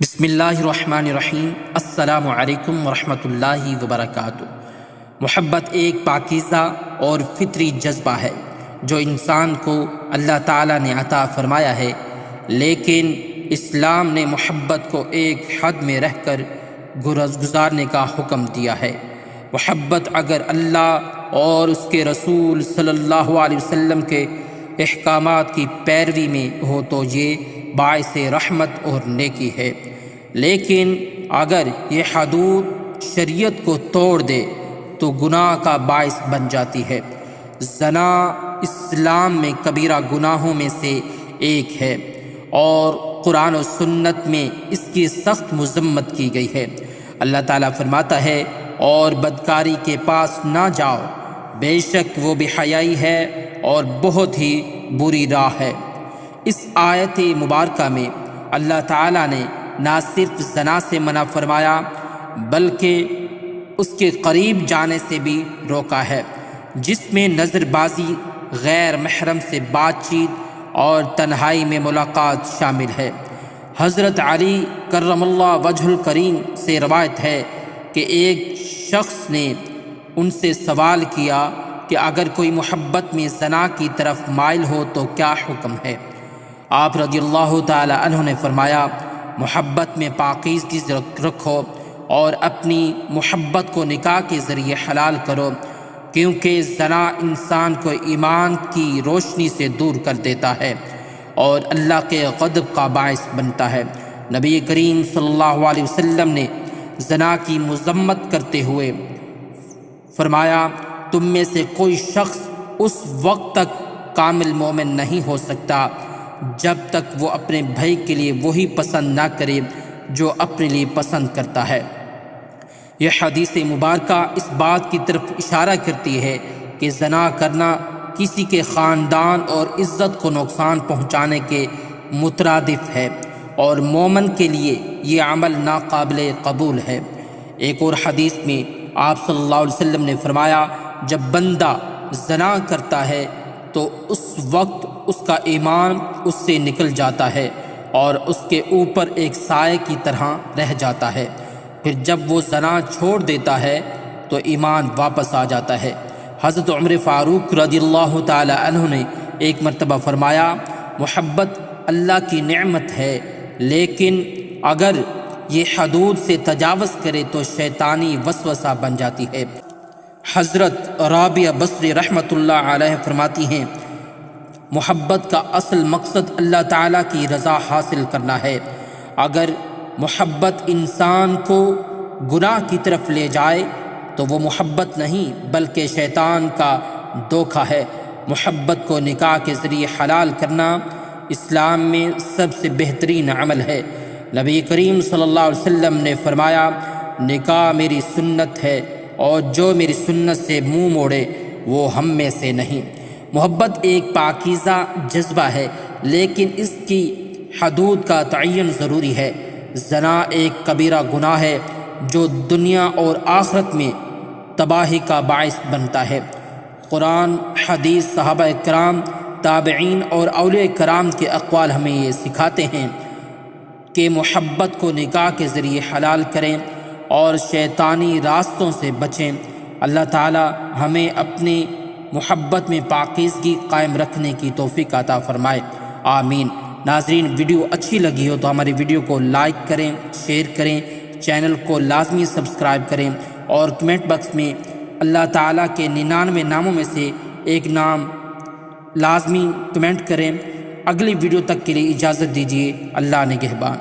بسم اللہ الرحمن الرحیم۔ السلام علیکم ورحمۃ اللہ وبرکاتہ۔ محبت ایک پاکیزہ اور فطری جذبہ ہے جو انسان کو اللہ تعالیٰ نے عطا فرمایا ہے، لیکن اسلام نے محبت کو ایک حد میں رہ کر گزارنے کا حکم دیا ہے۔ محبت اگر اللہ اور اس کے رسول صلی اللہ علیہ وسلم کے احکامات کی پیروی میں ہو تو یہ باعث رحمت اور نیکی ہے، لیکن اگر یہ حدود شریعت کو توڑ دے تو گناہ کا باعث بن جاتی ہے۔ زنا اسلام میں کبیرہ گناہوں میں سے ایک ہے اور قرآن و سنت میں اس کی سخت مذمت کی گئی ہے۔ اللہ تعالیٰ فرماتا ہے، اور بدکاری کے پاس نہ جاؤ، بے شک وہ بے حیائی ہے اور بہت ہی بری راہ ہے۔ اس آیت مبارکہ میں اللہ تعالیٰ نے نہ صرف زنا سے منع فرمایا بلکہ اس کے قریب جانے سے بھی روکا ہے، جس میں نظر بازی، غیر محرم سے بات چیت اور تنہائی میں ملاقات شامل ہے۔ حضرت علی کرم اللہ وجہ الکریم سے روایت ہے کہ ایک شخص نے ان سے سوال کیا کہ اگر کوئی محبت میں زنا کی طرف مائل ہو تو کیا حکم ہے؟ آپ رضی اللہ تعالی عنہ نے فرمایا، محبت میں پاکیزگی رکھو اور اپنی محبت کو نکاح کے ذریعے حلال کرو، کیونکہ زنا انسان کو ایمان کی روشنی سے دور کر دیتا ہے اور اللہ کے غضب کا باعث بنتا ہے۔ نبی کریم صلی اللہ علیہ وسلم نے زنا کی مذمت کرتے ہوئے فرمایا، تم میں سے کوئی شخص اس وقت تک کامل مومن نہیں ہو سکتا جب تک وہ اپنے بھائی کے لیے وہی پسند نہ کرے جو اپنے لیے پسند کرتا ہے۔ یہ حدیث مبارکہ اس بات کی طرف اشارہ کرتی ہے کہ زنا کرنا کسی کے خاندان اور عزت کو نقصان پہنچانے کے مترادف ہے اور مومن کے لیے یہ عمل ناقابل قبول ہے۔ ایک اور حدیث میں آپ صلی اللہ علیہ وسلم نے فرمایا، جب بندہ زنا کرتا ہے تو اس وقت اس کا ایمان اس سے نکل جاتا ہے اور اس کے اوپر ایک سائے کی طرح رہ جاتا ہے، پھر جب وہ زنا چھوڑ دیتا ہے تو ایمان واپس آ جاتا ہے۔ حضرت عمر فاروق رضی اللہ تعالی عنہ نے ایک مرتبہ فرمایا، محبت اللہ کی نعمت ہے، لیکن اگر یہ حدود سے تجاوز کرے تو شیطانی وسوسہ بن جاتی ہے۔ حضرت رابعہ بصری رحمۃ اللہ علیہ فرماتی ہیں، محبت کا اصل مقصد اللہ تعالیٰ کی رضا حاصل کرنا ہے۔ اگر محبت انسان کو گناہ کی طرف لے جائے تو وہ محبت نہیں بلکہ شیطان کا دھوکہ ہے۔ محبت کو نکاح کے ذریعے حلال کرنا اسلام میں سب سے بہترین عمل ہے۔ نبی کریم صلی اللہ علیہ وسلم نے فرمایا، نکاح میری سنت ہے اور جو میری سنت سے منہ موڑے وہ ہم میں سے نہیں۔ محبت ایک پاکیزہ جذبہ ہے، لیکن اس کی حدود کا تعین ضروری ہے۔ زنا ایک کبیرہ گناہ ہے جو دنیا اور آخرت میں تباہی کا باعث بنتا ہے۔ قرآن، حدیث، صحابہ کرام، تابعین اور اولیاء کرام کے اقوال ہمیں یہ سکھاتے ہیں کہ محبت کو نکاح کے ذریعے حلال کریں اور شیطانی راستوں سے بچیں۔ اللہ تعالی ہمیں اپنی محبت میں پاکیزگی قائم رکھنے کی توفیق عطا فرمائے، آمین۔ ناظرین، ویڈیو اچھی لگی ہو تو ہماری ویڈیو کو لائک کریں، شیئر کریں، چینل کو لازمی سبسکرائب کریں اور کمنٹ باکس میں اللہ تعالیٰ کے 99 ناموں میں سے ایک نام لازمی کمنٹ کریں۔ اگلی ویڈیو تک کے لیے اجازت دیجیے، اللہ نگہبان۔